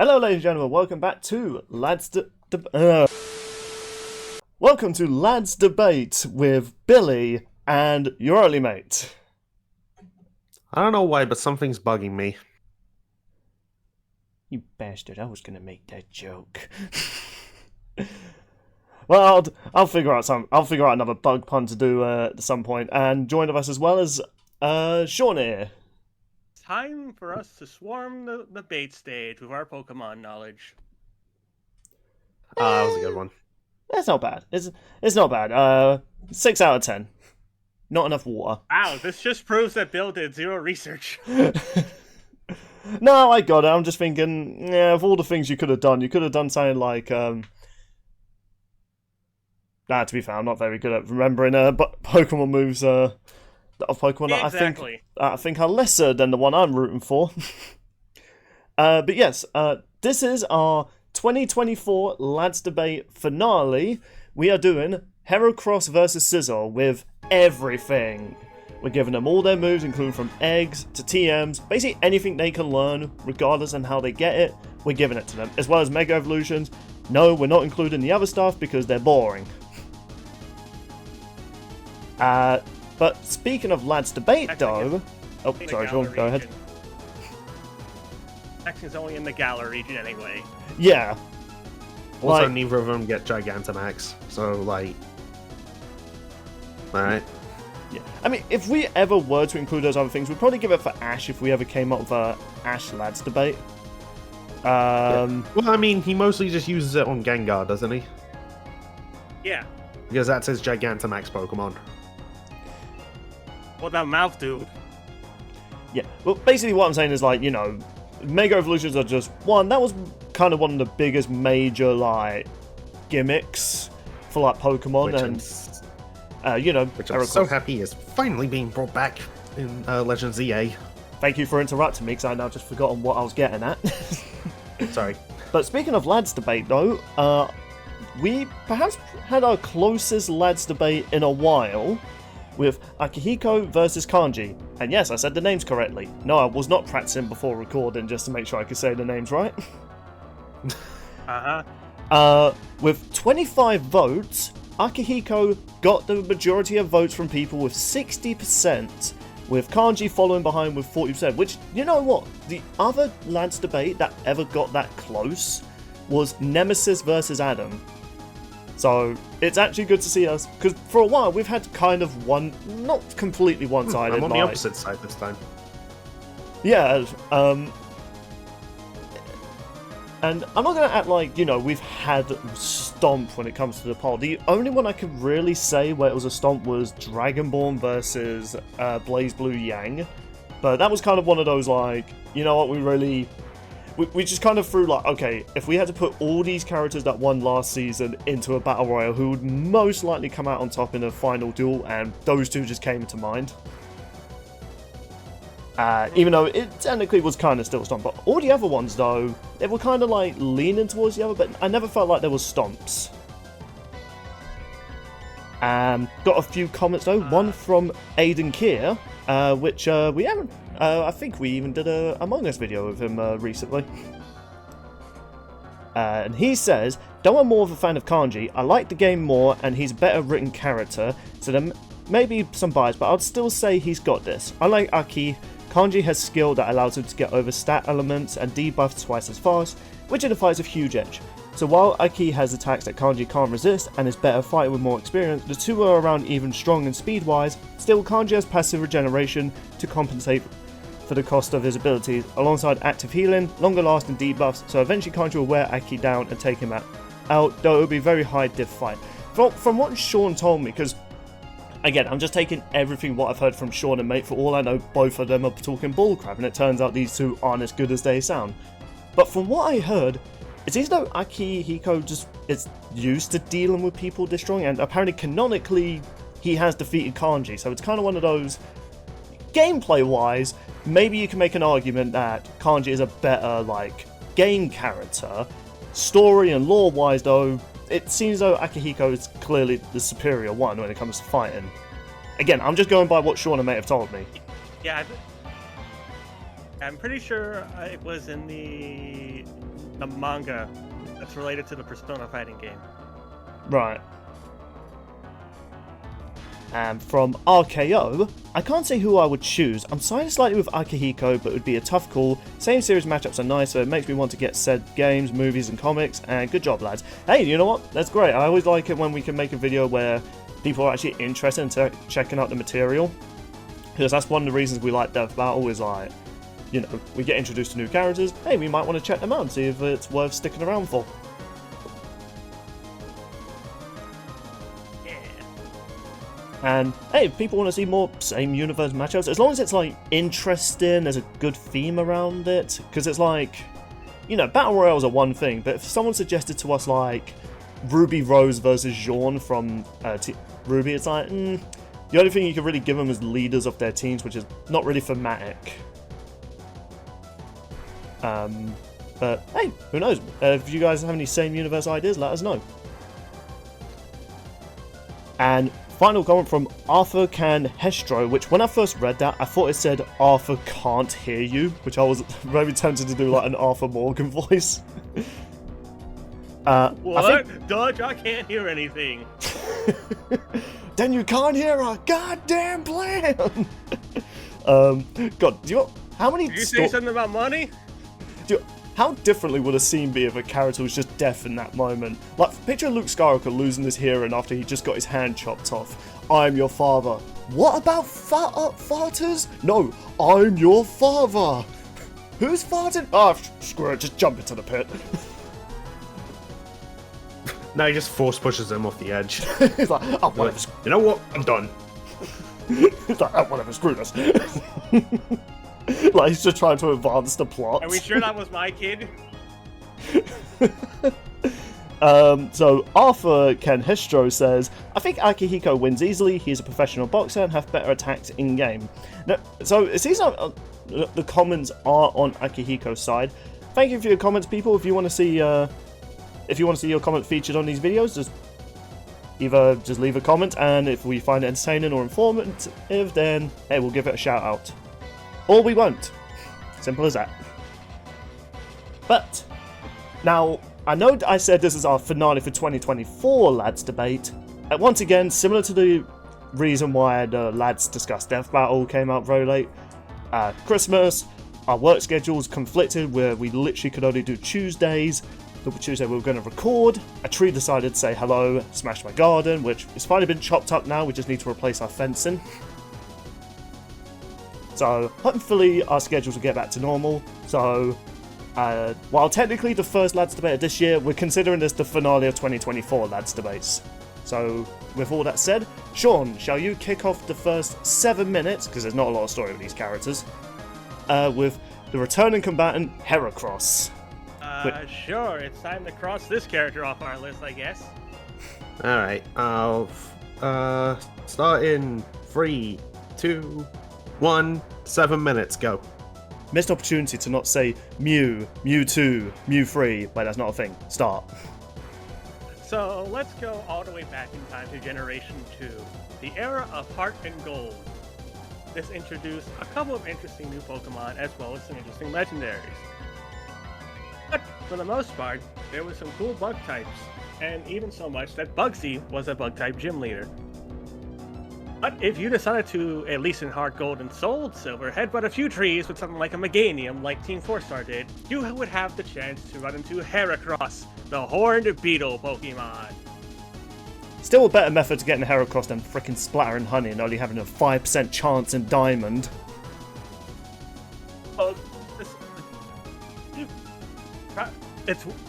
Hello, ladies and gentlemen. Welcome back to Welcome to Lads Debate with Billy and your early mate. I don't know why, but something's bugging me. You bastard! I was gonna make that joke. Well, I'll figure out another bug pun to do at some point. And joining us as well as Sean here. Time for us to swarm the bait stage with our Pokemon knowledge. That was a good one. It's not bad. It's not bad. 6 out of 10. Not enough water. Wow, this just proves that Bill did zero research. No, I got it. I'm just thinking, yeah, of all the things you could have done something like, to be fair, I'm not very good at remembering Pokemon moves of Pokemon Yeah, that exactly. I think are lesser than the one I'm rooting for. But yes, this is our 2024 Lads Debate finale. We are doing Heracross versus Scizor with everything. We're giving them all their moves, including from eggs to TMs, basically anything they can learn, regardless on how they get it, we're giving it to them, as well as Mega Evolutions. No, we're not including the other stuff because they're boring. But speaking of Lads Debate, though... Oh, sorry, Sean, go ahead. Maxing's only in the Galar region anyway. Yeah. Also, neither of them get Gigantamax, so, like... Alright. Yeah. I mean, if we ever were to include those other things, we'd probably give it for Ash if we ever came up with a Ash Lads Debate. Yeah. Well, I mean, he mostly just uses it on Gengar, doesn't he? Yeah. Because that's his Gigantamax Pokemon. What about Mouthdew? Yeah. Well, basically what I'm saying is, like, you know, Mega Evolutions are just one. That was kind of one of the biggest major, like, gimmicks for, like, Pokemon. Which I'm so happy is finally being brought back in Legends EA. Thank you for interrupting me, because I now just forgotten what I was getting at. Sorry. But speaking of Lads Debate, though, we perhaps had our closest Lads Debate in a while with Akihiko versus Kanji. And yes, I said the names correctly. No, I was not practicing before recording just to make sure I could say the names right. With 25 votes, Akihiko got the majority of votes from people with 60%, with Kanji following behind with 40%, which, you know what? The other Lads Debate that ever got that close was Nemesis versus Adam. So, it's actually good to see us, because for a while we've had kind of not completely one-sided. I'm on the opposite side this time. Yeah, and I'm not going to act like, you know, we've had stomp when it comes to the poll. The only one I could really say where it was a stomp was Dragonborn versus Blaze Blue Yang. But that was kind of one of those, like, you know what, we just kind of threw, like, okay, if we had to put all these characters that won last season into a battle royale, who would most likely come out on top in a final duel, and those two just came to mind. Even though it technically was kind of still a stomp. But all the other ones, though, they were kind of, like, leaning towards the other, but I never felt like there was stomps. Got a few comments, though. One from Aiden Keir, which we haven't... I think we even did a Among Us video with him recently. And he says, though I'm more of a fan of Kanji, I like the game more and he's a better written character, so there may be some bias, but I'd still say he's got this. Unlike Aki, Kanji has skill that allows him to get over stat elements and debuff twice as fast, which identifies a huge edge. So while Aki has attacks that Kanji can't resist and is better fighting with more experience, the two are around even strong and speed wise. Still, Kanji has passive regeneration to compensate for the cost of his abilities, alongside active healing, longer lasting debuffs, so eventually Kanji will wear Aki down and take him out, though it will be a very high diff fight. From what Sean told me, because again, I'm just taking everything what I've heard from Sean and Mate, for all I know both of them are talking bullcrap, and it turns out these two aren't as good as they sound. But from what I heard, it seems though Akihiko just is used to dealing with people this strong, and apparently canonically he has defeated Kanji, so it's kind of one of those, gameplay-wise, maybe you can make an argument that Kanji is a better, like, game character. Story and lore-wise, though, it seems though Akihiko is clearly the superior one when it comes to fighting. Again, I'm just going by what Sean and Mate have told me. Yeah, I'm pretty sure it was in the the manga that's related to the Persona fighting game. Right. And from RKO, I can't say who I would choose. I'm siding slightly with Akihiko, but it would be a tough call. Same series matchups are nice, so it makes me want to get said games, movies, and comics. And good job, lads. Hey, you know what? That's great. I always like it when we can make a video where people are actually interested in checking out the material. Because that's one of the reasons we like Death Battle, is like, you know, we get introduced to new characters. Hey, we might want to check them out and see if it's worth sticking around for. And hey, if people want to see more same universe matchups, as long as it's like interesting, there's a good theme around it, because it's like, you know, battle royales are one thing, but if someone suggested to us like Ruby Rose versus Jean from Ruby, it's like, the only thing you can really give them is leaders of their teams, which is not really thematic. But hey, who knows? If you guys have any same universe ideas, let us know. And final comment from Arthur Can Hestro, which when I first read that, I thought it said Arthur can't hear you, which I was very tempted to do like an Arthur Morgan voice. What? Dodge, I can't hear anything. Then you can't hear our goddamn plan! God, how many... Did you say something about money? How differently would a scene be if a character was just deaf in that moment? Like, picture Luke Skywalker losing his hearing after he just got his hand chopped off. I'm your father. What about farters? No, I'm your father. Who's farted? Oh, screw it, just jump into the pit. No, he just force pushes him off the edge. He's like, oh, whatever. You know what? I'm done. He's like, oh, whatever, screw this. Like, he's just trying to advance the plot. Are we sure that was my kid? So Arthur Ken Hestro says, I think Akihiko wins easily. He's a professional boxer and have better attacks in game. Now, so it seems like the comments are on Akihiko's side. Thank you for your comments, people. If you want to see, your comment featured on these videos, just leave a comment, and if we find it entertaining or informative, then hey, we'll give it a shout out. Or we won't. Simple as that. But now, I know I said this is our finale for 2024 Lads Debate. Once again, similar to the reason why the Lads Discuss Death Battle came out very late. Christmas, our work schedules conflicted where we literally could only do Tuesdays. The Tuesday we were going to record. A tree decided to say hello, smashed my garden, which has finally been chopped up now. We just need to replace our fencing. So hopefully our schedules will get back to normal. So while technically the first Lads Debate of this year, we're considering this the finale of 2024 Lads Debates. So with all that said, Sean, shall you kick off the first 7 minutes, because there's not a lot of story with these characters, with the returning combatant Heracross. Sure, it's time to cross this character off our list, I guess. Alright, I'll start in 3, 2, 1, 7 minutes, go. Missed opportunity to not say Mew, Mewtwo, Mew3, but that's not a thing. Start. So let's go all the way back in time to Generation 2, the era of Heart and Gold. This introduced a couple of interesting new Pokemon as well as some interesting legendaries. But for the most part, there were some cool bug types, and even so much that Bugsy was a bug type gym leader. But if you decided to, at least in Heart Gold and Soul Silver, headbutt a few trees with something like a Meganium like Team 4-Star did, you would have the chance to run into Heracross, the horned beetle Pokemon. Still a better method to getting a Heracross than frickin' splattering honey and only having a 5% chance in Diamond.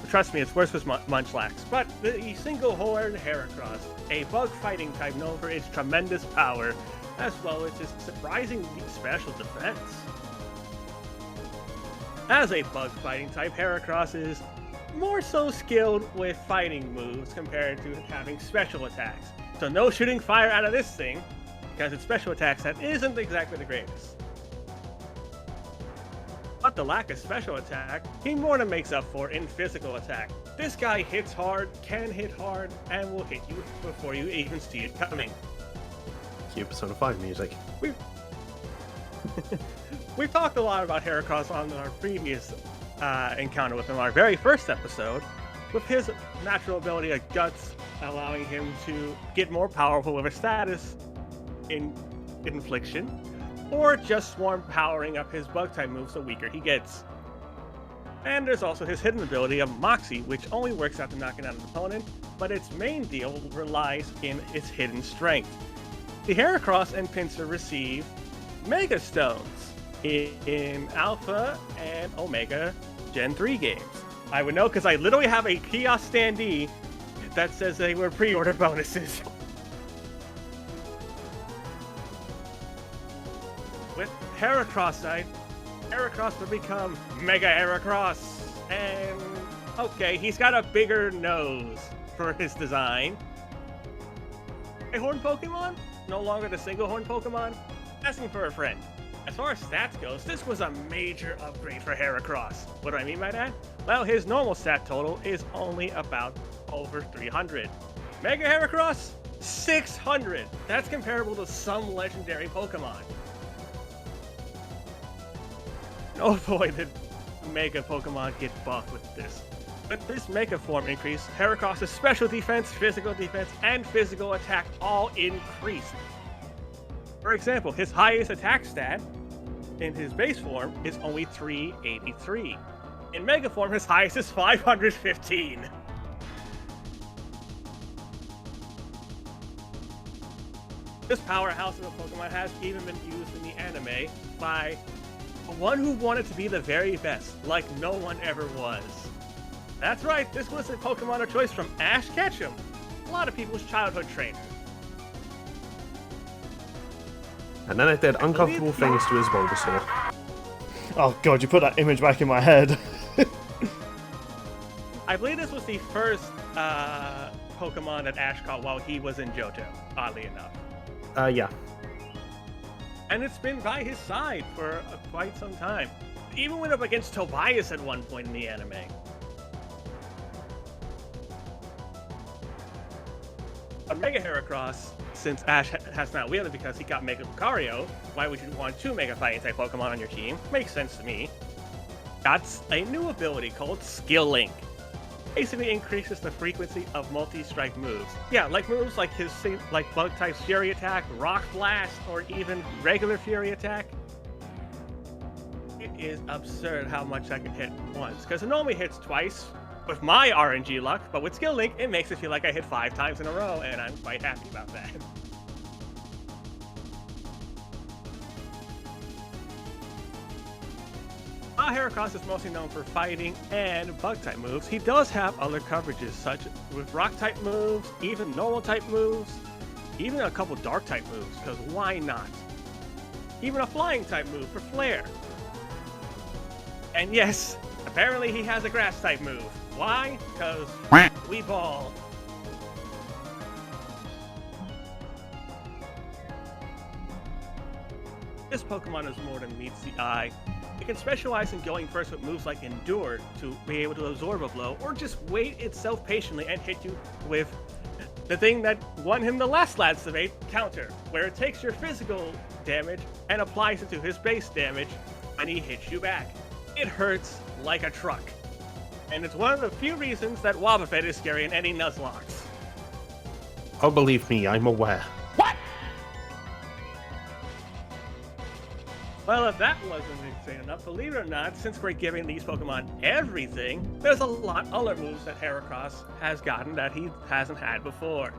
Trust me, it's worse with Munchlax. But the single horned Heracross, a bug fighting type known for its tremendous power, as well as its surprisingly special defense. As a bug fighting type, Heracross is more so skilled with fighting moves compared to having special attacks. So no shooting fire out of this thing, because its special attack set isn't exactly the greatest. But the lack of special attack, he more than makes up for in physical attack. This guy hits hard, can hit hard, and will hit you before you even see it coming. Cue Persona 5 music. We've talked a lot about Heracross on our previous encounter with him, our very first episode, with his natural ability of Guts, allowing him to get more powerful with a status in Infliction, or just Swarm powering up his Bug-type moves the weaker he gets. And there's also his hidden ability of Moxie, which only works after knocking out an opponent, but its main deal relies in its hidden strength. The Heracross and Pinsir receive Mega Stones in Alpha and Omega Gen 3 games. I would know because I literally have a kiosk standee that says they were pre-order bonuses. With Heracross side, Heracross will become Mega Heracross. And okay, he's got a bigger nose for his design. A horn Pokemon? No longer the single horn Pokemon? Asking for a friend. As far as stats goes, this was a major upgrade for Heracross. What do I mean by that? Well, his normal stat total is only about over 300. Mega Heracross? 600! That's comparable to some legendary Pokemon. Oh boy, did Mega Pokemon get buffed with this. With this Mega Form increase, Heracross' special defense, and physical attack all increased. For example, his highest attack stat in his base form is only 383. In Mega Form, his highest is 515. This powerhouse of a Pokemon has even been used in the anime by one who wanted to be the very best, like no one ever was. That's right, this was a Pokemon of choice from Ash Ketchum, a lot of people's childhood trainer. And then it did uncomfortable things to his Bulbasaur. Oh god, you put that image back in my head. I believe this was the first Pokemon that Ash caught while he was in Johto, oddly enough. Yeah. And it's been by his side for quite some time. Even went up against Tobias at one point in the anime. On Mega Heracross, since Ash has not wielded because he got Mega Lucario, why would you want 2 Mega Fighting type Pokemon on your team? Makes sense to me. Got a new ability called Skill Link. Basically increases the frequency of multi-strike moves. Yeah, like moves like his Bug-type Fury Attack, Rock Blast, or even regular Fury Attack. It is absurd how much I can hit once, because it normally hits twice with my RNG luck, but with Skill Link, it makes it feel like I hit 5 times in a row, and I'm quite happy about that. While Heracross is mostly known for fighting and Bug-type moves, he does have other coverages, such with Rock-type moves, even Normal-type moves, even a couple Dark-type moves, because why not? Even a Flying-type move for Flare. And yes, apparently he has a Grass-type move. Why? Because we ball. This Pokemon is more than meets the eye. It can specialize in going first with moves like Endure to be able to absorb a blow, or just wait itself patiently and hit you with the thing that won him the last Lads Debate, Counter, where it takes your physical damage and applies it to his base damage when he hits you back. It hurts like a truck. And it's one of the few reasons that Wobbuffet is scary in any Nuzlocke. Oh, believe me, I'm aware. Well, if that wasn't insane enough, believe it or not, since we're giving these Pokemon everything, there's a lot other moves that Heracross has gotten that he hasn't had before.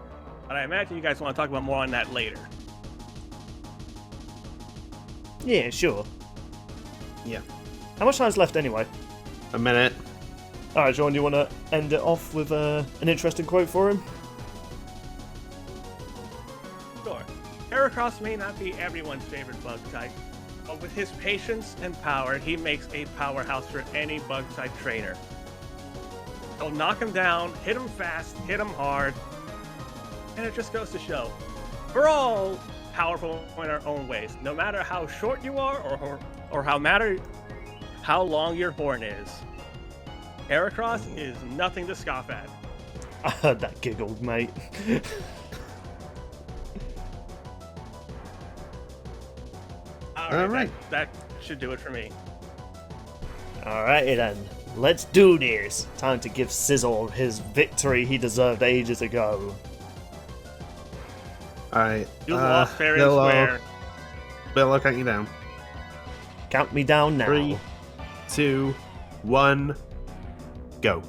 But I imagine you guys want to talk about more on that later. Yeah, sure. Yeah. How much time's left anyway? A minute. Alright, John, do you want to end it off with an interesting quote for him? Sure. Heracross may not be everyone's favorite bug type, but with his patience and power, he makes a powerhouse for any bug-type trainer. He'll knock him down, hit him fast, hit him hard, and it just goes to show, we're all powerful in our own ways, no matter how short you are or how long your horn is. Heracross is nothing to scoff at. I heard that giggle, mate. All right. That should do it for me. Alrighty then. let's do this. Time to give Scizor his victory he deserved ages ago. Alright. You lost fair and square. Bill, I'll count you down. Count me down now. 3, 2, 1, go.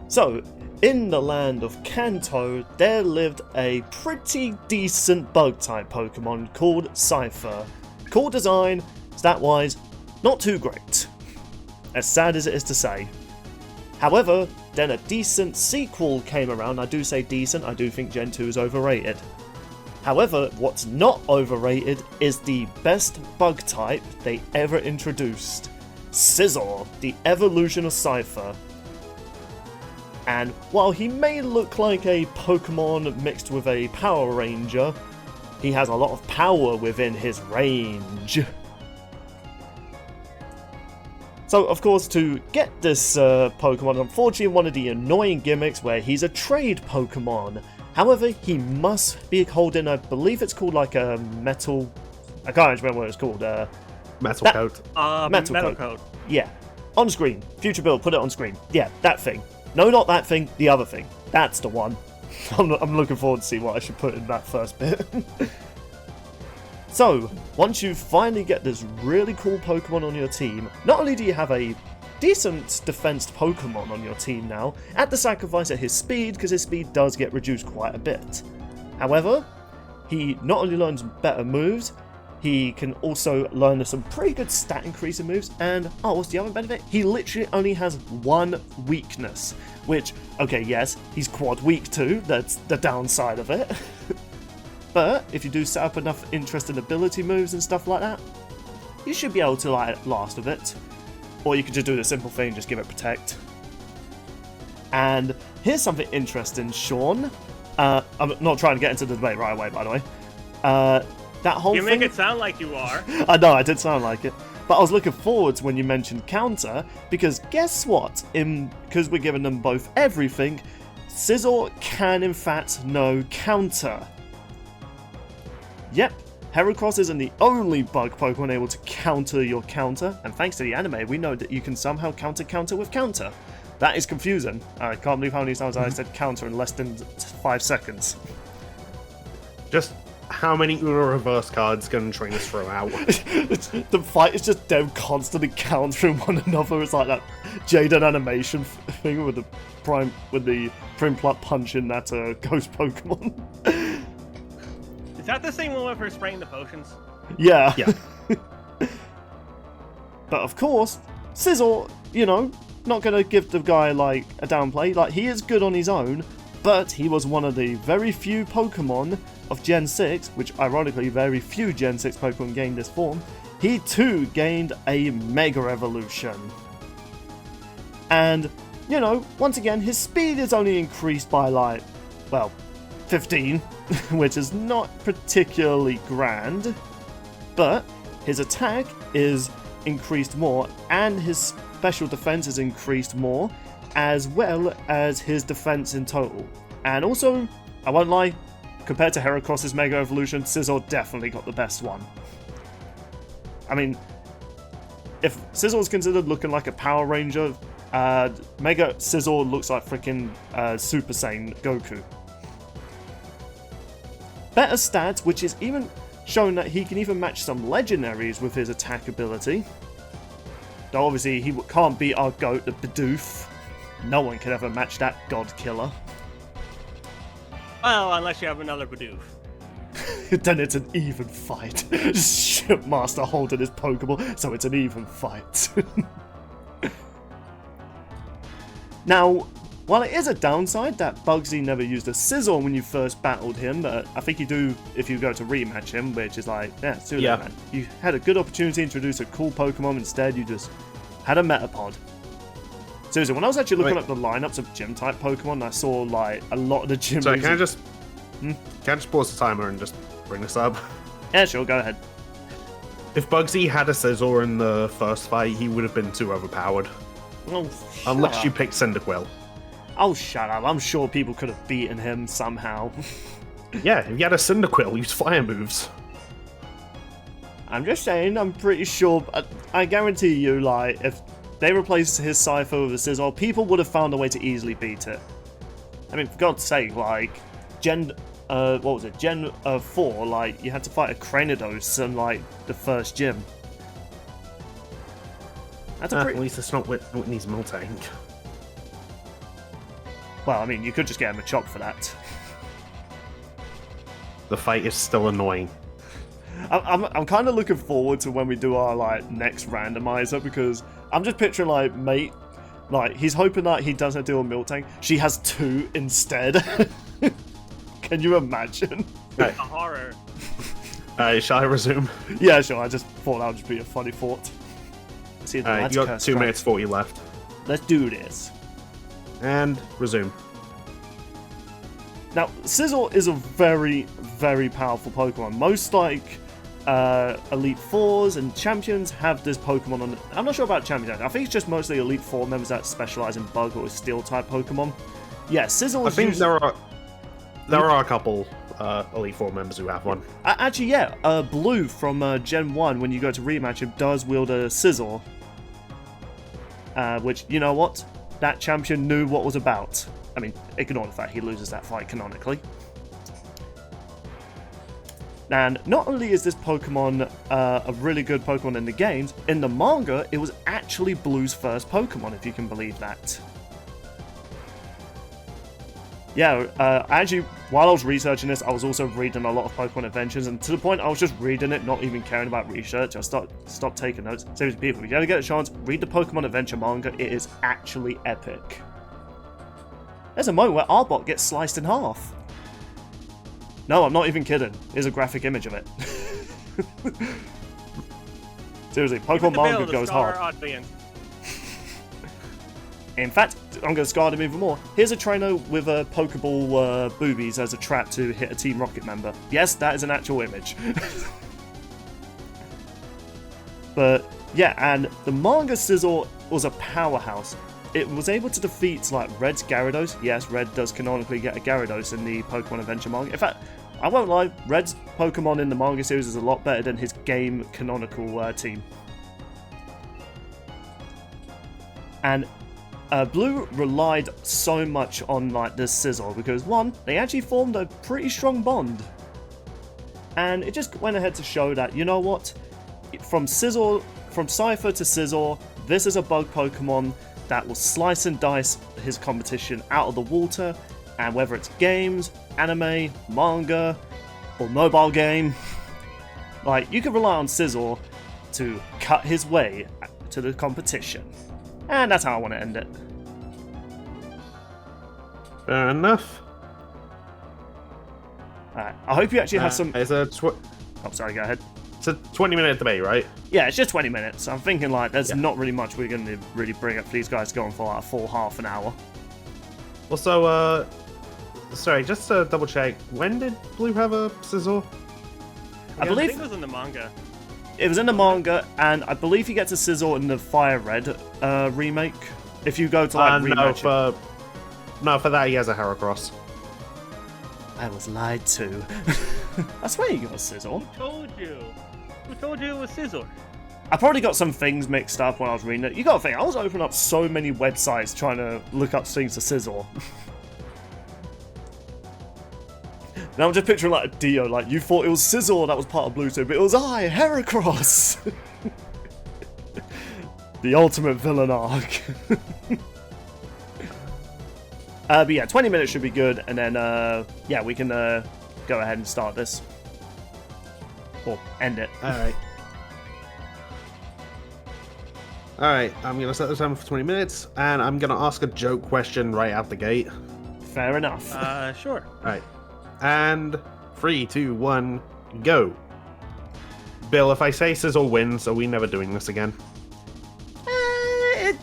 So, in the land of Kanto, there lived a pretty decent bug-type Pokemon called Cypher. Cool design, stat-wise, not too great. As sad as it is to say. However, then a decent sequel came around. I do say decent, I do think Gen 2 is overrated. However, what's not overrated is the best bug type they ever introduced. Scizor, the evolution of Cypher. And while he may look like a Pokemon mixed with a Power Ranger, he has a lot of power within his range. So, of course, to get this Pokemon, unfortunately one of the annoying gimmicks where he's a trade Pokemon. However, he must be holding, I believe it's called like a metal... I can't remember what it's called. Metal coat. Metal coat. Yeah. On screen. Future Bill, put it on screen. Yeah, that thing. No, not that thing, the other thing. That's the one. I'm looking forward to see what I should put in that first bit. So, once you finally get this really cool Pokemon on your team, not only do you have a decent defensed Pokemon on your team now, at the sacrifice of his speed, because his speed does get reduced quite a bit. However, he not only learns better moves, he can also learn some pretty good stat increasing moves, and what's the other benefit? He literally only has one weakness, which, okay, yes, he's quad weak too, that's the downside of it. But if you do set up enough interesting ability moves and stuff like that, you should be able to last with it. Or you could just do the simple thing, just give it Protect. And here's something interesting, Sean. I'm not trying to get into the debate right away, by the way. That whole You thing... make it sound like you are. I know, I did sound like it. But I was looking forward to when you mentioned counter, because guess what? Because we're giving them both everything, Scizor can in fact know counter. Yep, Heracross isn't the only bug Pokemon able to counter your counter, and thanks to the anime, we know that you can somehow counter with counter. That is confusing. I can't believe how many times I said counter in less than 5 seconds. Just how many Uno reverse cards can trainers throw out? The fight is just them constantly countering one another. It's like that Jaden animation thing with the Primplup punching that ghost Pokemon. Is that the same one where we're spraying the potions? Yeah. Yeah. But of course, Scizor, not going to give the guy, like, a downplay. Like, he is good on his own, but he was one of the very few Pokemon of Gen 6, which, ironically, very few Gen 6 Pokemon gained this form. He, too, gained a Mega Evolution. And, once again, his speed is only increased by, 15, which is not particularly grand, but his attack is increased more, and his special defense is increased more, as well as his defense in total. And also, I won't lie, compared to Heracross's Mega Evolution, Scizor definitely got the best one. I mean, if Scizor's considered looking like a Power Ranger, Mega Scizor looks like freaking Super Saiyan Goku. Better stats, which is even shown that he can even match some legendaries with his attack ability. Though obviously he can't beat our GOAT, the Bidoof. No one can ever match that god killer. Well, unless you have another Bidoof. Then it's an even fight. Shipmaster holding his Pokeball, so it's an even fight. Now, while it is a downside that Bugsy never used a Scizor when you first battled him, but I think you do if you go to rematch him, which is like, do that, man. You had a good opportunity to introduce a cool Pokemon, instead you just had a Metapod. Seriously, when I was actually looking up the lineups of Gym-type Pokemon, I saw, like, a lot of the Gym... Sorry, can I just pause the timer and just bring this up? Yeah, sure, go ahead. If Bugsy had a Scizor in the first fight, he would have been too overpowered. Oh, unless you picked Cyndaquil. Oh, shut up. I'm sure people could have beaten him somehow. Yeah, if you had a Cyndaquil, use fire moves. I'm just saying, I'm pretty sure... I guarantee you, like, if they replaced his Cypher with a Scizor, people would have found a way to easily beat it. I mean, for God's sake, like, Gen 4, like, you had to fight a Cranidos in, like, the first gym. That's at least it's not Whitney's Miltank. Well, I mean, you could just get him a chop for that. The fight is still annoying. I'm kind of looking forward to when we do our, like, next randomizer, because I'm just picturing, like, mate, like, he's hoping that he doesn't do a Miltank. She has 2 instead. Can you imagine? It's a horror. Shall I resume? Yeah, sure. I just thought that would just be a funny thought. See, you got 2 minutes 40 left. Let's do this. And resume. Now, Scizor is a very, very powerful Pokemon. Most, like, Elite Fours and Champions have this Pokemon on. I'm not sure about Champions. I think it's just mostly Elite Four members that specialize in Bug or Steel type Pokemon. Yeah, Scizor. I think there are a couple Elite Four members who have one. Actually, yeah. Blue from Gen 1, when you go to Rematch, it does wield a Scizor. Which, you know what? That champion knew what was about. I mean, ignore the fact he loses that fight canonically. And not only is this Pokemon a really good Pokemon in the games, in the manga, it was actually Blue's first Pokemon, if you can believe that. Yeah, actually, while I was researching this, I was also reading a lot of Pokemon Adventures, and to the point I was just reading it, not even caring about research. I stopped taking notes. Seriously, people, if you ever get a chance, read the Pokemon Adventure manga. It is actually epic. There's a moment where Arbok gets sliced in half. No, I'm not even kidding. Here's a graphic image of it. Seriously, Pokemon manga goes hard. Audience. In fact, I'm going to scar them even more. Here's a trainer with a Pokeball boobies as a trap to hit a Team Rocket member. Yes, that is an actual image. But, yeah, and the manga Scizor was a powerhouse. It was able to defeat, like, Red's Gyarados. Yes, Red does canonically get a Gyarados in the Pokemon Adventure manga. In fact, I won't lie, Red's Pokemon in the manga series is a lot better than his game canonical team. And Blue relied so much on, like, this Scizor because, one, they actually formed a pretty strong bond. And it just went ahead to show that, you know what? From Cypher to Scizor, this is a bug Pokemon that will slice and dice his competition out of the water, and whether it's games, anime, manga, or mobile game, like, you can rely on Scizor to cut his way to the competition. And that's how I want to end it. Fair enough. Alright, I hope you actually have some... Oh, sorry, go ahead. It's a 20-minute debate, right? Yeah, it's just 20 minutes. I'm thinking, like, there's not really much we're going to really bring up for these guys going for, like, a full half an hour. Also, sorry, just to double check, when did Blue have a Scizor? I believe it was in the manga. It was in the manga, and I believe he gets a Scizor in the Fire Red remake. If you go to, like, Rematch... No, for that he has a Heracross. I was lied to. I swear you got a Scizor. Who told you? Who told you it was Scizor? I probably got some things mixed up when I was reading it. You gotta think, I was opening up so many websites trying to look up things to Scizor. Now I'm just picturing, like, a Dio, like, you thought it was Scizor that was part of Bluetooth, but it was I, Heracross! The ultimate villain arc. But yeah, 20 minutes should be good, and then, yeah, we can go ahead and start this. Or end it. Alright, I'm going to set the timer for 20 minutes, and I'm going to ask a joke question right out the gate. Fair enough. Sure. Alright. And 3, 2, 1, go. Bill, if I say Scizor wins, are we never doing this again?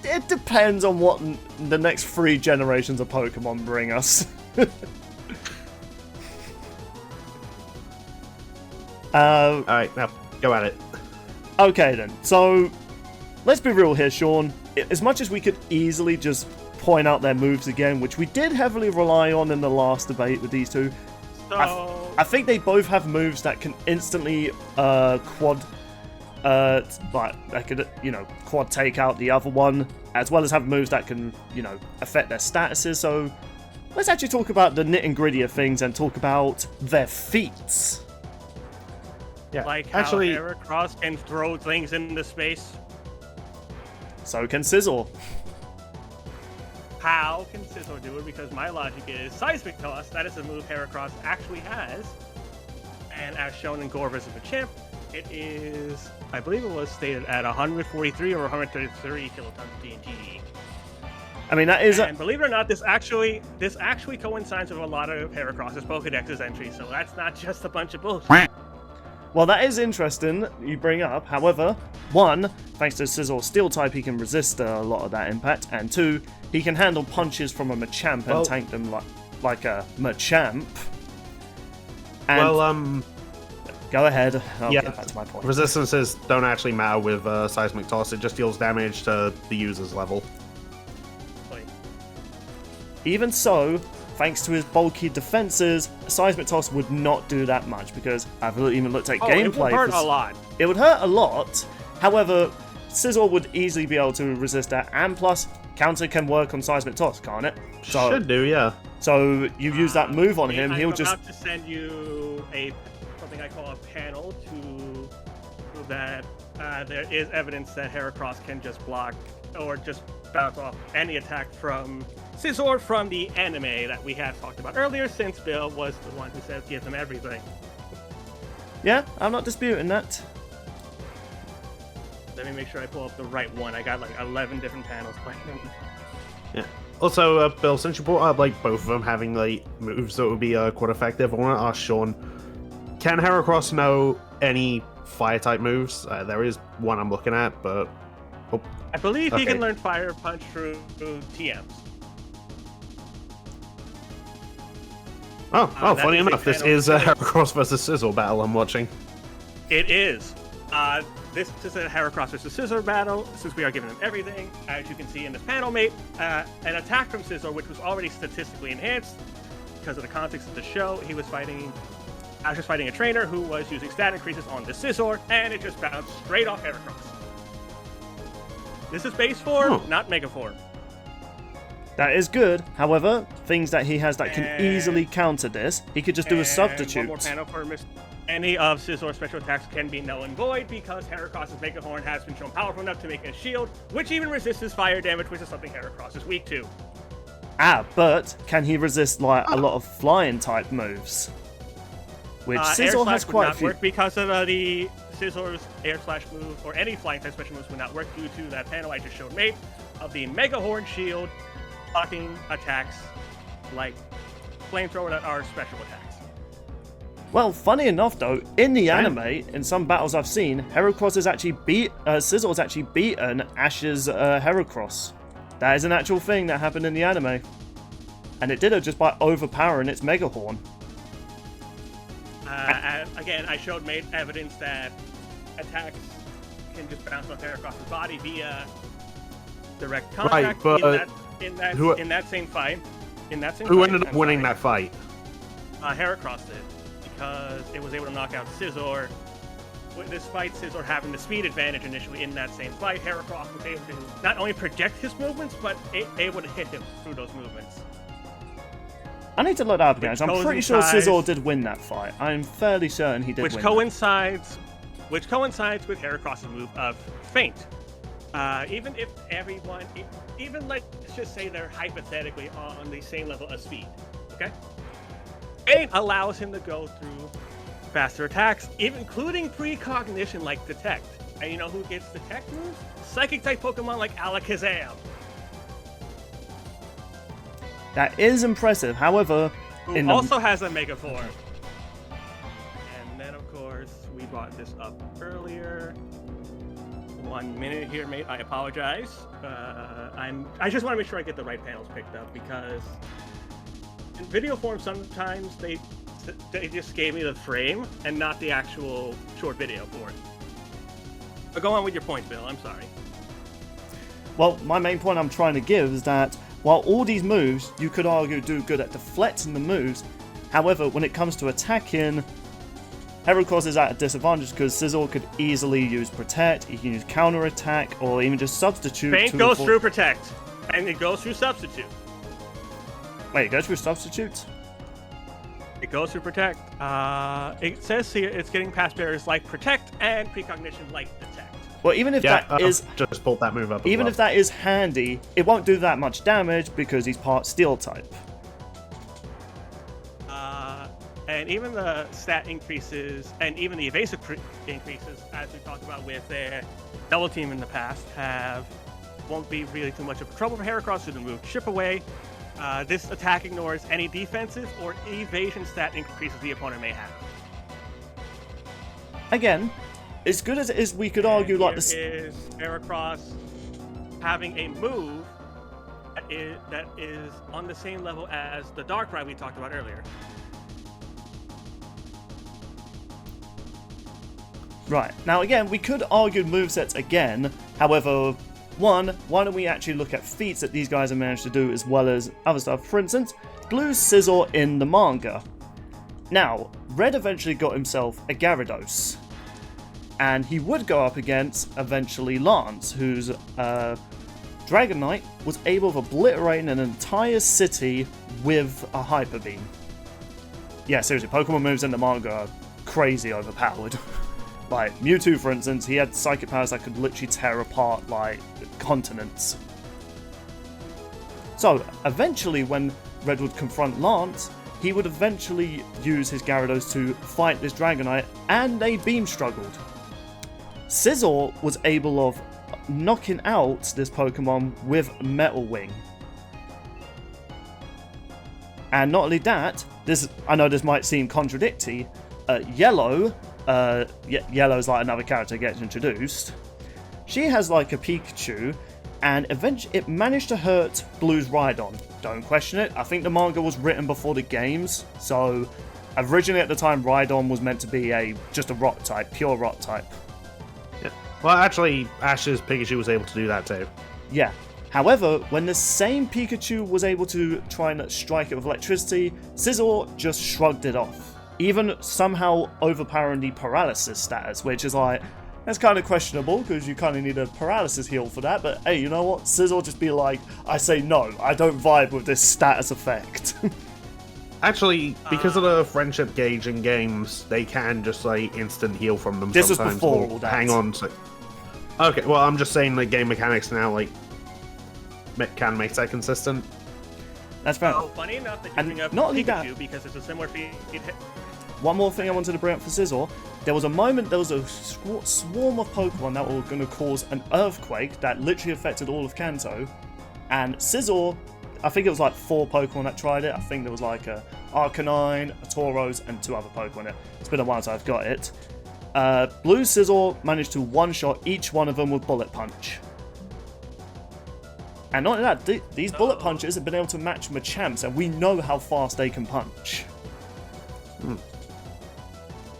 It depends on what the next 3 generations of Pokemon bring us. Alright, now, go at it. Okay then, so let's be real here, Sean. As much as we could easily just point out their moves again, which we did heavily rely on in the last debate with these two, So... I think they both have moves that can instantly quad like they could, quad take out the other one, as well as have moves that can, affect their statuses. So let's actually talk about the nit and gritty of things and talk about their feats. Yeah, Like how actually, Heracross can throw things into space. So can Scizor. How can Scizor do it? Because my logic is Seismic Toss, that is a move Heracross actually has. And as shown in Gore vs. Machamp, it is, I believe it was stated at 143 or 133 kilotons of TNT. I mean, that is... And believe it or not, this actually coincides with a lot of Heracross's Pokedex's entries, so that's not just a bunch of bullshit. Well, that is interesting you bring up. However, one, thanks to Scizor's steel type, he can resist a lot of that impact, and two, he can handle punches from a Machamp and tank them like a Machamp. And go ahead. I'll get back to my point. Resistances don't actually matter with Seismic Toss. It just deals damage to the user's level. Even so, thanks to his bulky defenses, Seismic Toss would not do that much, because I've even looked at gameplay. It would hurt a lot. It would hurt a lot. However, Scizor would easily be able to resist that, and plus, counter can work on Seismic Toss, can't it? So, should do, yeah. So you use that move on him, he'll just... I'm about to send you something I call a panel to prove that there is evidence that Heracross can just block or just bounce off any attack from Scizor from the anime that we have talked about earlier, since Bill was the one who said give him everything. Yeah, I'm not disputing that. Let me make sure I pull up the right one. I got like 11 different panels playing. Yeah. Also, Bill, since you brought up like both of them having like moves that would be quite effective, I want to ask Sean, can Heracross know any fire type moves? There is one I'm looking at, but I believe he can learn Fire Punch through TMs. Funny enough, this is a Heracross versus Scizor battle I'm watching. It is. This is a Heracross versus Scizor battle, since we are giving them everything. As you can see in this panel, mate, an attack from Scizor, which was already statistically enhanced because of the context of the show. He was fighting a trainer who was using stat increases on the Scizor, and it just bounced straight off Heracross. This is base form, not mega form. That is good. However, things that he has that can easily counter this, he could just do a substitute. One more panel for any of Scizor's special attacks can be null and void because Heracross's Mega Horn has been shown powerful enough to make a shield, which even resists his fire damage, which is something Heracross is weak to. But can he resist like a lot of flying type moves? Which Scizor has quite a few. Work because of the Scizor's Air Slash move, or any flying type special moves would not work due to that panel I just showed, mate, of the Mega Horn shield blocking attacks like Flamethrower that are special attacks. Well, funny enough though, in the anime, in some battles I've seen, Heracross has actually Scizor has actually beaten Ash's Heracross. That is an actual thing that happened in the anime. And it did it just by overpowering its Mega Horn. Again, I showed evidence that attacks can just bounce off Heracross's body via direct contact. Right, but in that same fight. Who ended up winning that fight? Heracross did, because it was able to knock out Scizor. Despite Scizor having the speed advantage initially in that same fight, Heracross was able to not only project his movements, but able to hit him through those movements. I need to look that up again. I'm pretty sure Scizor did win that fight. I'm fairly certain he did win. Which coincides with Heracross's move of Feint. Even if everyone, even let's just say they're hypothetically on the same level of speed, okay? Feint allows him to go through faster attacks, even including precognition like Detect. And you know who gets Detect moves? Psychic type Pokemon like Alakazam. That is impressive. However, who also has a Mega Form. And then, of course, we brought this up earlier. 1 minute here, mate. I apologize. I just want to make sure I get the right panels picked up, because in video form sometimes they just gave me the frame and not the actual short video for it. But go on with your point, Bill. I'm sorry. Well, my main point I'm trying to give is that while all these moves, you could argue, do good at deflecting the moves, however, when it comes to attacking, Heracross is at a disadvantage because Scizor could easily use Protect, he can use Counter Attack, or even just Substitute. Faint goes through Protect, and it goes through Substitute. Wait, it goes through Substitute? It goes through Protect. It says here it's getting past barriers like Protect and Precognition like Detect. Well, even if that is... just pulled that move up. Even if that is handy, it won't do that much damage because he's part Steel type. And even the stat increases, and even the evasive increases, as we talked about with their double team in the past, won't be really too much of a trouble for Heracross to move Chip away. This attack ignores any defensive or evasion stat increases the opponent may have. Again, as good as it is, we could argue like this is Heracross having a move that is on the same level as the Darkrai we talked about earlier. Right, now again, we could argue movesets again, however, why don't we actually look at feats that these guys have managed to do as well as other stuff. For instance, Blue Scizor in the manga. Now, Red eventually got himself a Gyarados, and he would go up against, eventually, Lance, whose Dragonite was able to obliterate an entire city with a Hyper Beam. Yeah, seriously, Pokemon moves in the manga are crazy overpowered. Like, Mewtwo, for instance, he had psychic powers that could literally tear apart, like, continents. So, eventually, when Red would confront Lance, he would eventually use his Gyarados to fight this Dragonite, and they beam struggled. Scizor was able of knocking out this Pokemon with Metal Wing. And not only that, I know this might seem contradictory, Yellow is like another character that gets introduced. She has like a Pikachu, and eventually it managed to hurt Blue's Rhydon. Don't question it. I think the manga was written before the games, so originally at the time Rhydon was meant to be just a rock type, pure rock type. Yeah. Well, actually, Ash's Pikachu was able to do that too. Yeah. However, when the same Pikachu was able to try and strike it with electricity, Scizor just shrugged it off. Even somehow overpowering the paralysis status, which is like, that's kind of questionable because you kind of need a paralysis heal for that, but hey, you know what? Scizor just be like, I say no, I don't vibe with this status effect. Actually, because of the friendship gauge in games, they can just like instant heal from them this sometimes. Was before all that. Hang on. Okay, well, I'm just saying the game mechanics now like can make that consistent. That's fair. Oh, funny enough that you bring up not only Pikachu that, because it's a similar feat. One more thing I wanted to bring up for Scizor. There was a swarm of Pokemon that were going to cause an earthquake that literally affected all of Kanto. And Scizor, I think it was like 4 Pokemon that tried it. I think there was like a Arcanine, a Tauros, and 2 other Pokemon. It's been a while since I've got it. Blue Scizor managed to one-shot each one of them with Bullet Punch. And not only that, these Bullet Punches have been able to match Machamps, and we know how fast they can punch.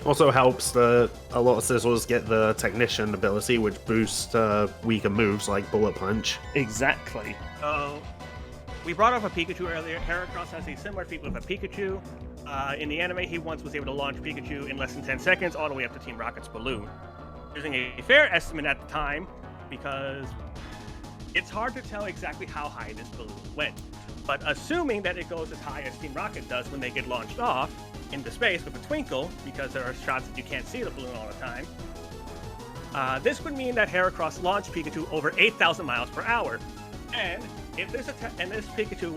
Also helps that a lot of Scizors get the Technician ability, which boosts weaker moves like Bullet Punch. Exactly. We brought up a Pikachu earlier. Heracross has a similar feat with a Pikachu. In the anime, he once was able to launch Pikachu in less than 10 seconds, all the way up to Team Rocket's balloon. Using a fair estimate at the time, because it's hard to tell exactly how high this balloon went. But assuming that it goes as high as Team Rocket does when they get launched off into space with a twinkle, because there are shots that you can't see the balloon all the time, this would mean that Heracross launched Pikachu over 8,000 miles per hour. And if Pikachu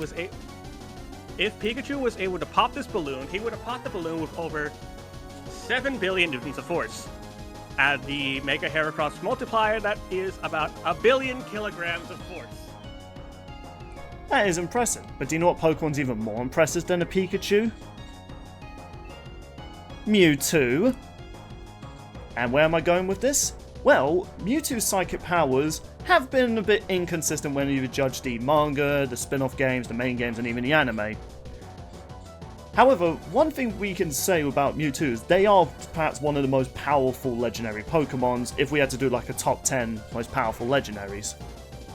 was able to pop this balloon, he would have popped the balloon with over 7 billion newtons of force. Add the Mega Heracross multiplier, that is about 1 billion kilograms of force. That is impressive, but do you know what Pokemon's even more impressive than a Pikachu? Mewtwo. And where am I going with this? Well, Mewtwo's psychic powers have been a bit inconsistent when you judge the manga, the spin-off games, the main games, and even the anime. However, one thing we can say about Mewtwo is they are perhaps one of the most powerful legendary Pokemons if we had to do like a top 10 most powerful legendaries.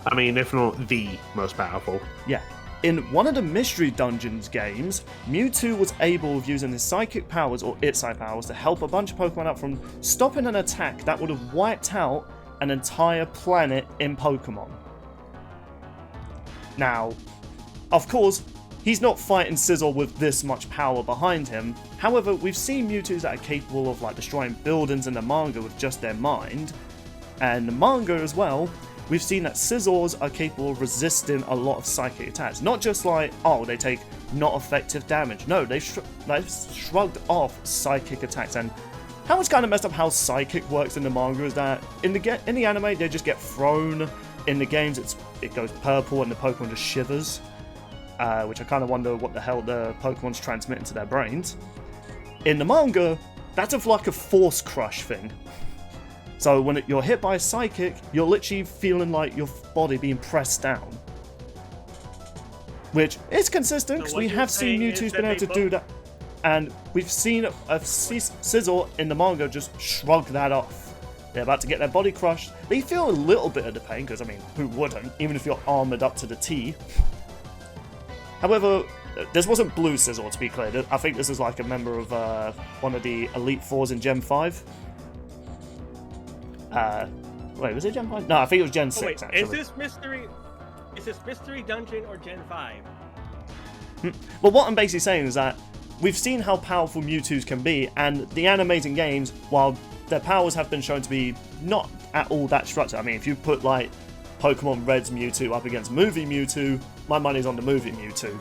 I mean, if not the most powerful. Yeah. In one of the Mystery Dungeons games, Mewtwo was able, using his psychic powers, or its psychic powers, to help a bunch of Pokemon out from stopping an attack that would have wiped out an entire planet in Pokemon. Now, of course, he's not fighting Scizor with this much power behind him. However, we've seen Mewtwo's that are capable of destroying buildings in the manga with just their mind. And the manga as well, we've seen that Scizors are capable of resisting a lot of psychic attacks. Not just they take not effective damage. No, they've shrugged off psychic attacks. And how it's kind of messed up how psychic works in the manga is that in the anime they just get thrown. In the games it goes purple and the Pokemon just shivers. Which I kind of wonder what the hell the Pokemon's transmitting to their brains. In the manga, that's a force crush thing. So when you're hit by a psychic, you're literally feeling like your body being pressed down. Which is consistent, because we have seen Mewtwo's been able to do that. And we've seen Scizor in the manga just shrug that off. They're about to get their body crushed. They feel a little bit of the pain, because, I mean, who wouldn't? Even if you're armoured up to the T. However, this wasn't Blue Scizor, to be clear. I think this is a member of one of the Elite Fours in Gen 5. Wait, was it Gen 5? No, I think it was Gen 6, actually. Is this Mystery Dungeon or Gen 5? Well, what I'm basically saying is that we've seen how powerful Mewtwo's can be, and the animes and games, while their powers have been shown to be not at all that structured. I mean, if you put, Pokemon Red's Mewtwo up against movie Mewtwo, my money's on the movie Mewtwo.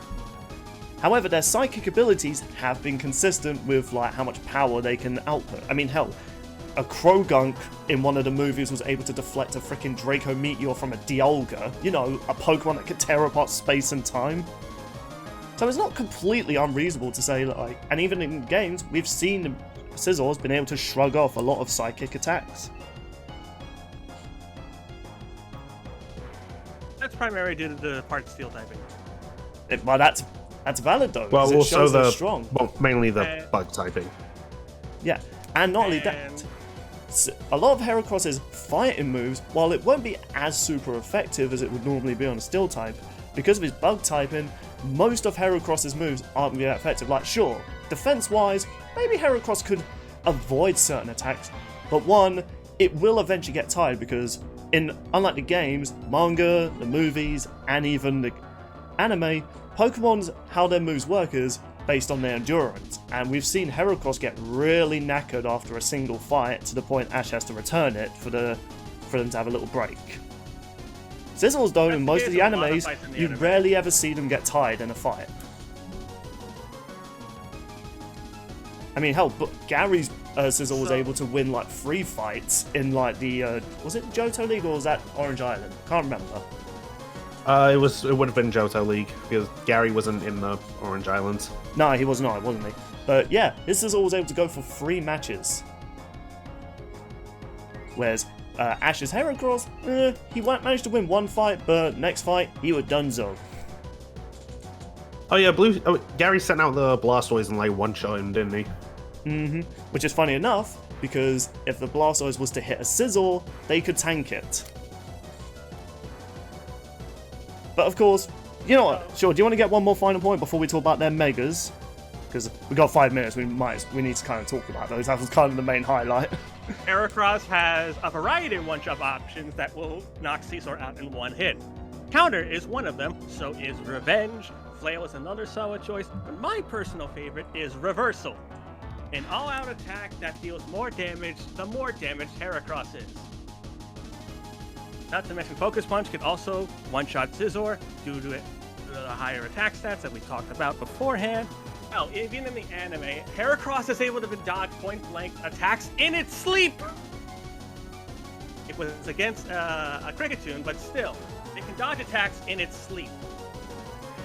However, their psychic abilities have been consistent with, how much power they can output. I mean, hell, a Krogunk in one of the movies was able to deflect a freaking Draco Meteor from a Dialga. You know, a Pokemon that could tear apart space and time. So it's not completely unreasonable to say, and even in games, we've seen Scizor's been able to shrug off a lot of psychic attacks. That's primarily due to the part steel typing. Well, that's valid though. Well, it also shows they're strong. Well, mainly the bug typing. Yeah, and not only that, a lot of Heracross's fighting moves, while it won't be as super effective as it would normally be on a steel type, because of his bug typing, most of Heracross's moves aren't really that effective. Sure, defense-wise, maybe Heracross could avoid certain attacks, but one, it will eventually get tired because, unlike the games, manga, the movies, and even the anime, Pokemon's how their moves work is based on their endurance, and we've seen Heracross get really knackered after a single fight to the point Ash has to return it for them to have a little break. Scizor's though, in most of the animes, you rarely ever see them get tired in a fight. I mean, hell, but Gary's Scizor was able to win 3 fights in the was it Johto League or was that Orange Island? Can't remember. It would have been Johto League because Gary wasn't in the Orange Islands. No, he was not, wasn't he? But yeah, his Scizor was able to go for 3 matches. Whereas Ash's Heracross, he managed to win 1 fight, but next fight he was donezo. Oh yeah, Gary sent out the Blastoise and one-shot him, didn't he? Mm-hmm. Which is funny enough, because if the Blastoise was to hit a Scizor, they could tank it. But of course, you know what? Sure, do you want to get one more final point before we talk about their Megas? Because we got 5 minutes, we need to kind of talk about those. That was kind of the main highlight. Heracross has a variety of one-shot options that will knock Scizor out in 1 hit. Counter is one of them, so is Revenge. Flail is another solid choice, but my personal favorite is Reversal. An all-out attack that deals more damage the more damaged Heracross is. Not to mention Focus Punch can also one-shot Scizor due to the higher attack stats that we talked about beforehand. Well, even in the anime, Heracross is able to dodge point-blank attacks in its sleep! It was against a Kricketune, but still, it can dodge attacks in its sleep.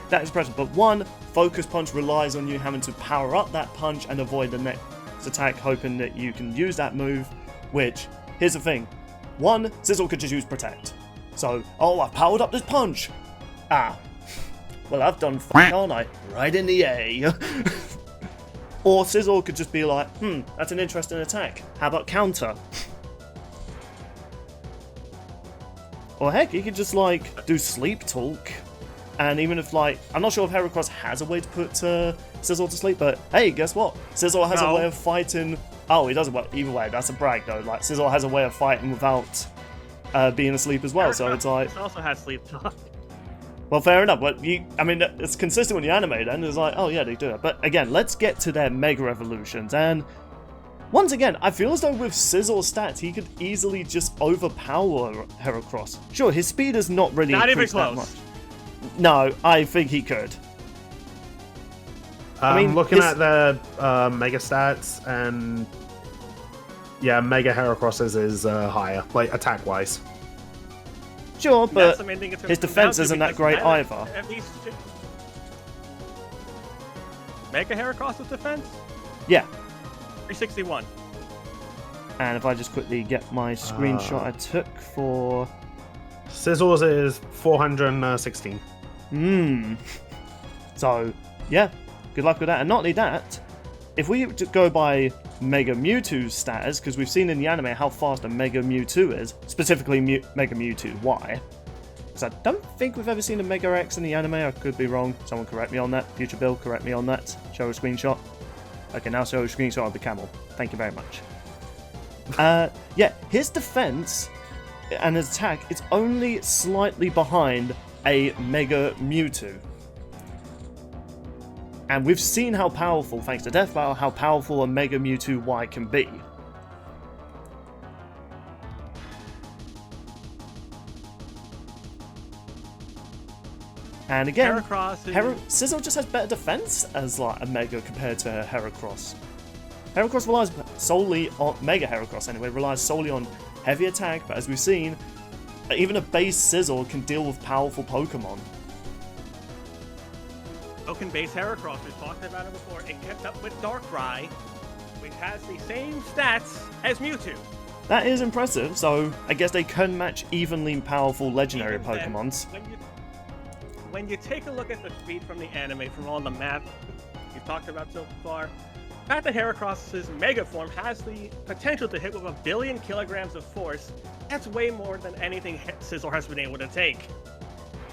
That is impressive, but one, Focus Punch relies on you having to power up that punch and avoid the next attack, hoping that you can use that move, which, here's the thing. One, Scizor could just use Protect. So, I powered up this punch! Well, I've done aren't I? Right in the A. Or Scizor could just be like, that's an interesting attack. How about counter? Or heck, he could just do Sleep Talk And even if, like, I'm not sure if Heracross has a way to put Scizor to sleep, but hey, guess what? Scizor has a way of fighting. Oh, he doesn't. Well, either way, that's a brag though. Like, Scizor has a way of fighting without being asleep as well. So it's like. It also has sleep talk. Well, fair enough, but I mean, it's consistent with the anime then. It's like, oh yeah, they do it. But again, let's get to their Mega Evolutions. And once again, I feel as though with Scizor's stats, he could easily just overpower Heracross. Sure, his speed is not really increased that much. No, I think he could. I mean, looking at the Mega stats, and yeah, Mega Heracross's is higher, like attack-wise. Sure, but his defense isn't that great either. Mega Heracross's defense? Yeah. 361. And if I just quickly get my screenshot I took for... Scizor's is 416. So, yeah, good luck with that. And not only that, if we go by Mega Mewtwo's status, because we've seen in the anime how fast a Mega Mewtwo is, specifically Mega Mewtwo Y, because I don't think we've ever seen a Mega X in the anime. I could be wrong. Someone correct me on that. Future Bill, correct me on that. Show a screenshot. Okay, now show a screenshot of the camel. Thank you very much. Yeah, his defense and his attack, it's only slightly behind a Mega Mewtwo. And we've seen how powerful, thanks to Death Battle, how powerful a Mega Mewtwo Y can be. And again, Scizor just has better defense as like a Mega compared to Heracross. Heracross relies solely on, Mega Heracross anyway, relies solely on heavy attack, but as we've seen, even a base Scizor can deal with powerful Pokemon. Broken base Heracross, we've talked about it before, it kept up with Darkrai, which has the same stats as Mewtwo. That is impressive, so I guess they can match evenly powerful legendary Pokemons. When you take a look at the speed from the anime, from all the math we've talked about so far, the fact that Heracross's Mega form has the potential to hit with 1 billion kilograms of force, that's way more than anything Scizor has been able to take.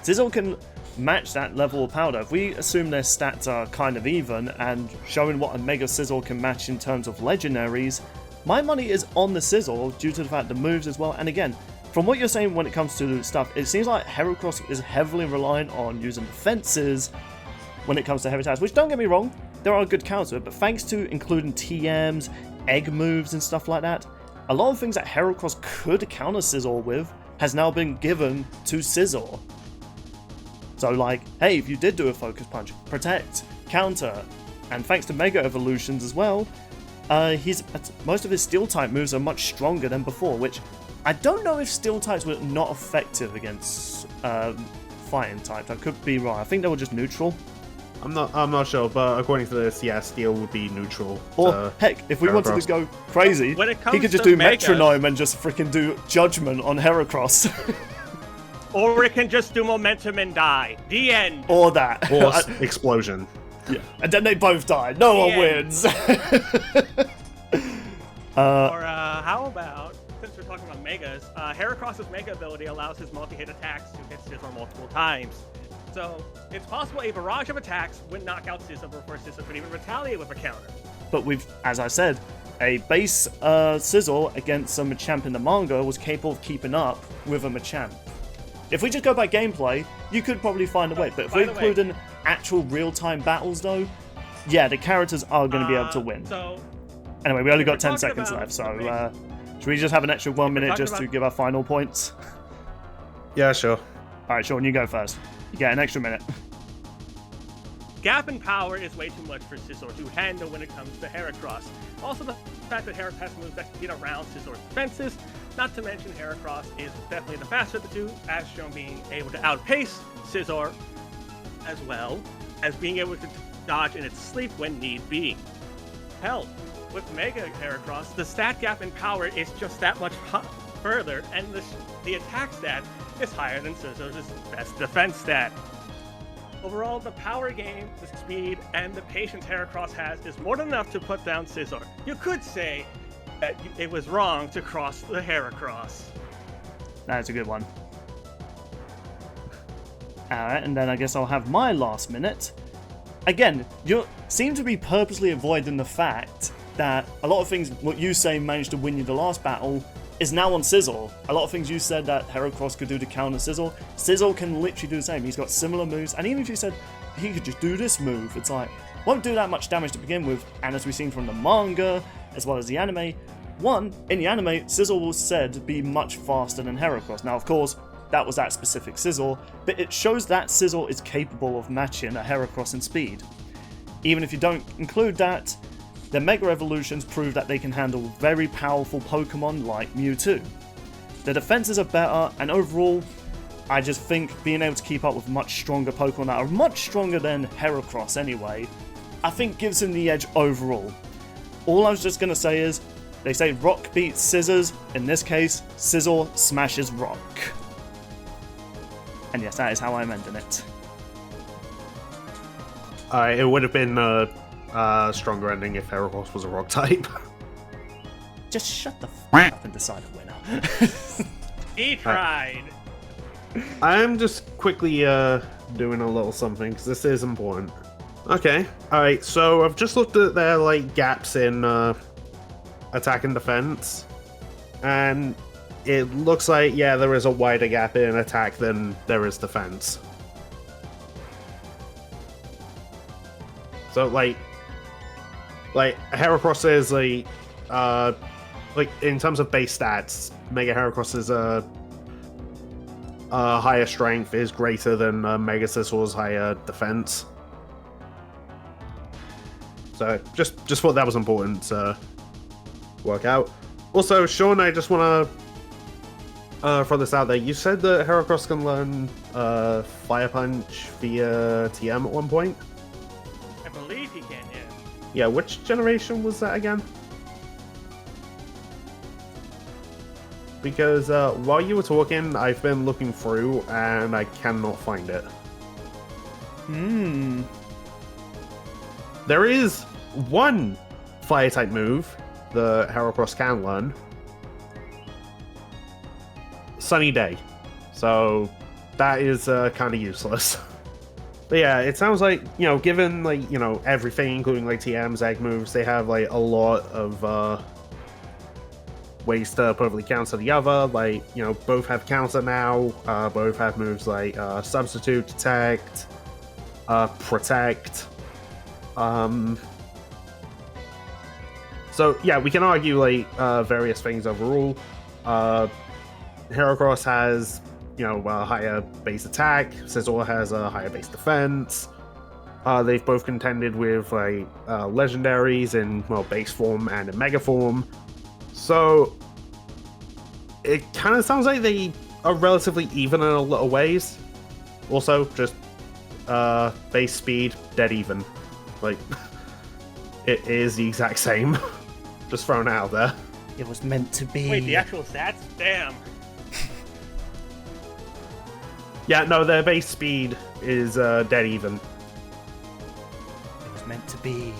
Scizor can match that level of power. If we assume their stats are kind of even and showing what a Mega Scizor can match in terms of legendaries, my money is on the Scizor due to the fact the moves as well. And again, from what you're saying when it comes to stuff, it seems like Heracross is heavily reliant on using defenses when it comes to heavy attacks, which don't get me wrong, there are good counters to it, but thanks to including TMs, egg moves and stuff like that, a lot of things that Heracross could counter Scizor with has now been given to Scizor. So like, hey, if you did do a Focus Punch, protect, counter, and thanks to Mega Evolutions as well, most of his Steel-type moves are much stronger than before, which I don't know if Steel-types were not effective against Fighting types. I could be wrong. I think they were just neutral. I'm not sure, but according to this, yeah, Steel would be neutral. Or heck, if we wanted to go crazy, he could just do Metronome and just freaking do Judgment on Heracross. Or it can just do Momentum and die. The end. Or that. Or Explosion. Yeah. And then they both die. No one wins. Or how about, since we're talking about Megas, Heracross's Mega ability allows his multi-hit attacks to hit Scizor multiple times. So it's possible a barrage of attacks would knock out Scizor before Scizor could even retaliate with a counter. But we've, as I said, a base Scizor against some Machamp in the manga was capable of keeping up with a Machamp. If we just go by gameplay, you could probably find a way. But if we include in actual real-time battles, though, yeah, the characters are going to be able to win. So, anyway, we only got 10 seconds left, so should we just have an extra 1 minute just to give our final points? Yeah, sure. Alright, Sean, you go first. You get an extra minute. Gap in power is way too much for Scizor to handle when it comes to Heracross. Also, the fact that Heracross has moves that can get around Scizor's defenses. Not to mention, Heracross is definitely the faster of the two, as shown being able to outpace Scizor, as well as being able to dodge in its sleep when need be. Hell, with Mega Heracross, the stat gap in power is just that much further, and the attack stat is higher than Scizor's best defense stat. Overall, the power gain, the speed, and the patience Heracross has is more than enough to put down Scizor. You could say that it was wrong to cross the Heracross. That's a good one. Alright, and then I guess I'll have my last minute. Again, you seem to be purposely avoiding the fact that a lot of things, what you say managed to win you the last battle, is now on Scizor. A lot of things you said that Heracross could do to counter Scizor, Scizor can literally do the same. He's got similar moves, and even if you said he could just do this move, it's like, won't do that much damage to begin with, and as we've seen from the manga, as well as the anime, in the anime, Scizor was said to be much faster than Heracross. Now, of course, that was that specific Scizor, but it shows that Scizor is capable of matching a Heracross in speed. Even if you don't include that, the Mega Evolutions prove that they can handle very powerful Pokemon like Mewtwo. The defenses are better, and overall, I just think being able to keep up with much stronger Pokemon that are much stronger than Heracross anyway, I think gives him the edge overall. All I was just going to say is, they say rock beats scissors, in this case, Scizor smashes rock. And yes, that is how I'm ending it. It would have been a stronger ending if Heracross was a rock type. Just shut the f up and decide a winner. He tried. I'm just quickly doing a little something because this is important. Okay, alright, so I've just looked at their like gaps in attack and defense, and it looks like, yeah, there is a wider gap in attack than there is defense. So like Heracross is like in terms of base stats, Mega Heracross is higher strength is greater than Mega Scizor's higher defense. So just thought that was important to work out. Also, Sean, I just want to throw this out there. You said that Heracross can learn Fire Punch via TM at one point? I believe he can, yeah. Yeah, which generation was that again? Because while you were talking, I've been looking through and I cannot find it. There is one Fire-type move the Heracross can learn. Sunny Day. So that is kind of useless. But yeah, it sounds like, you know, given like, you know, everything, including like TMs, egg moves, they have like a lot of ways to perfectly counter the other. Like, you know, both have counter now, both have moves like substitute, detect, protect. So yeah, we can argue like various things overall. Heracross has, you know, a higher base attack. Scizor has a higher base defense. They've both contended with like legendaries in, well, base form and in mega form. So it kind of sounds like they are relatively even in a lot of ways. Also, just base speed, dead even. Like, it is the exact same. Just thrown out there. It was meant to be. Wait, the actual stats? Damn. Yeah, no, their base speed is dead even. It was meant to be.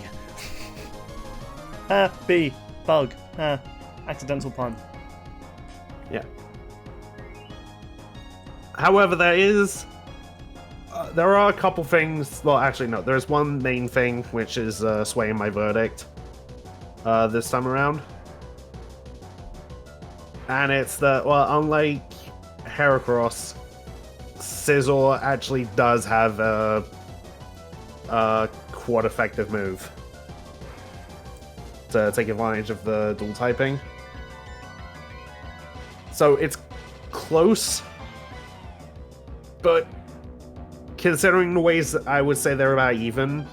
B. Bug. Accidental pun. Yeah. However, there are a couple things. Well, actually, no. There's one main thing which is swaying my verdict this time around, and it's that, well, unlike Heracross, Scizor actually does have a quad effective move to take advantage of the dual typing. So it's close, but considering the ways that I would say they're about even,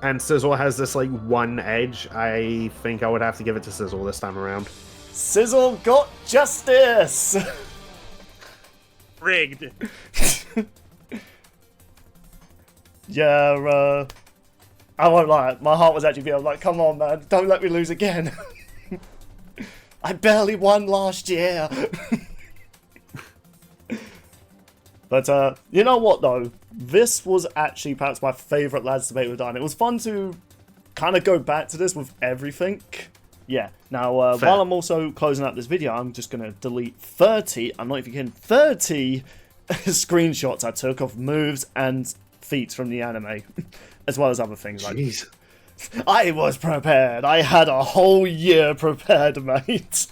and Scizor has this like one edge, I think I would have to give it to Scizor this time around. Scizor got justice! Rigged. Yeah, I won't lie, my heart was actually beating. Like, come on, man, don't let me lose again. I barely won last year. But, you know what, though? This was actually perhaps my favourite Lads Debate we've done. It was fun to kind of go back to this with everything. Yeah, now, while I'm also closing out this video, I'm just going to delete 30, I'm not even kidding, 30 screenshots I took of moves and feats from the anime, as well as other things like. Jeez. I was prepared. I had a whole year prepared, mate.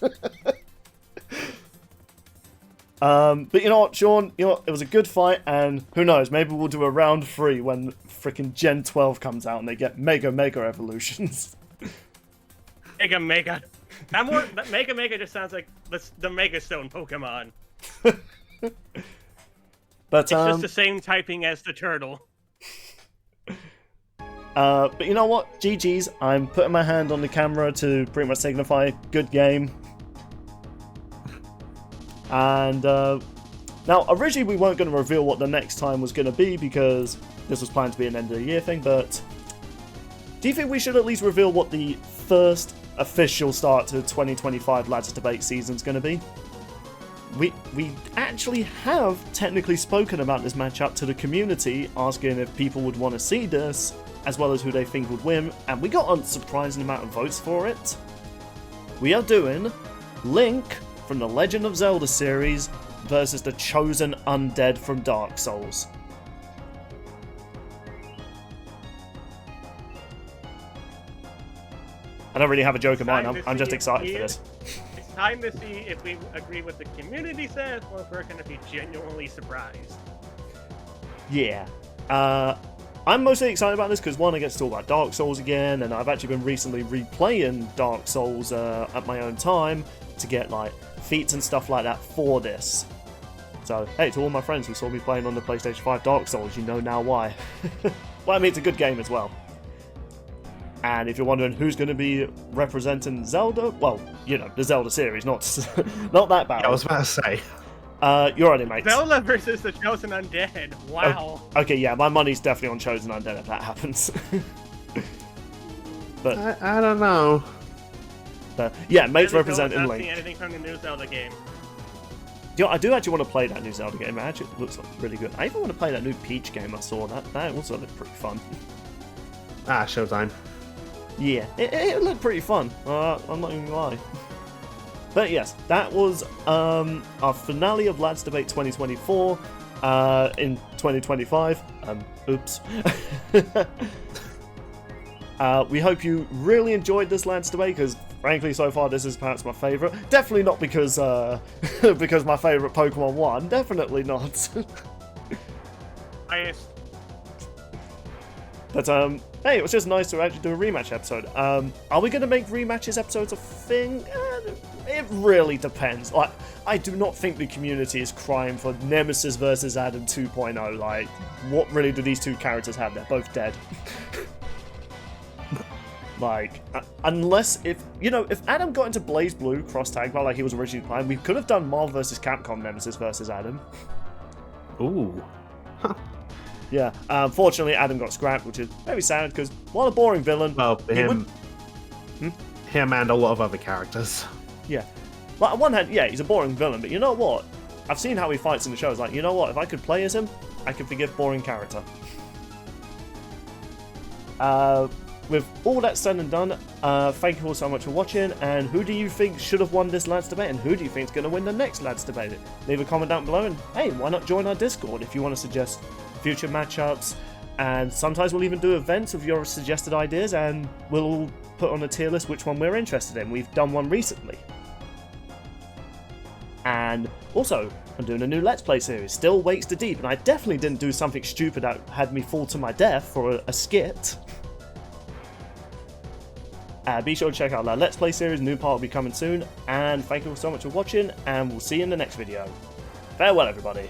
But you know what, Sean? You know what? It was a good fight, and who knows? Maybe we'll do a round 3 when freaking Gen 12 comes out and they get Mega evolutions. Mega. That Mega just sounds like the Mega Stone Pokemon. But it's just the same typing as the turtle. But you know what? GG's. I'm putting my hand on the camera to pretty much signify good game. And now, originally we weren't going to reveal what the next time was going to be because this was planned to be an end of the year thing, but do you think we should at least reveal what the first official start to 2025 Lads Debate season is going to be? We actually have technically spoken about this matchup to the community, asking if people would want to see this, as well as who they think would win, and we got a surprising amount of votes for it. We are doing Link from the Legend of Zelda series versus the Chosen Undead from Dark Souls. I don't really have a joke in mind, I'm just excited for this. It's time to see if we agree with the community says, or if we're going to be genuinely surprised. Yeah. I'm mostly excited about this because, one, I get to talk about Dark Souls again, and I've actually been recently replaying Dark Souls at my own time to get, like, feats and stuff like that for this. So, hey, to all my friends who saw me playing on the PlayStation 5 Dark Souls, you know now why. Well, I mean, it's a good game as well. And if you're wondering who's going to be representing Zelda, well, you know, the Zelda series, not not that bad. Yeah, I was about to say. You're already, mate. Zelda versus the Chosen Undead. Wow. Okay, yeah, my money's definitely on Chosen Undead if that happens. But I don't know. Yeah, mate's representing Link. Link. See anything from the new Zelda game. You know, I do actually want to play that new Zelda game. It actually looks like really good. I even want to play that new Peach game I saw. That also looked pretty fun. Showtime. Yeah, it looked pretty fun. I'm not even gonna lie. But yes, that was our finale of Lads Debate 2024 in 2025. Oops. We hope you really enjoyed this Lads Debate, because frankly, so far this is perhaps my favourite. Definitely not because because my favourite Pokemon won. Definitely not. But hey, it was just nice to actually do a rematch episode. Are we going to make rematches episodes a thing? It really depends. Like, I do not think the community is crying for Nemesis versus Adam 2.0. Like, what really do these two characters have? They're both dead. Like, unless if Adam got into Blaze Blue cross tag like he was originally planned, we could have done Marvel vs. Capcom Nemesis versus Adam. Ooh. Huh. Yeah, unfortunately Adam got scrapped, which is very sad, because while a boring villain... Well, him and a lot of other characters. Yeah. Like, on one hand, yeah, he's a boring villain, but you know what? I've seen how he fights in the shows. Like, you know what? If I could play as him, I could forgive boring character. With all that said and done, thank you all so much for watching, and who do you think should have won this Lads Debate, and who do you think is going to win the next Lads Debate? Leave a comment down below, and hey, why not join our Discord if you want to suggest future matchups, and sometimes we'll even do events with your suggested ideas, and we'll all put on a tier list which one we're interested in. We've done one recently. And also, I'm doing a new Let's Play series, Still Waits to Deep, and I definitely didn't do something stupid that had me fall to my death for a skit. Be sure to check out our Let's Play series, new part will be coming soon, and thank you all so much for watching, and we'll see you in the next video. Farewell, everybody.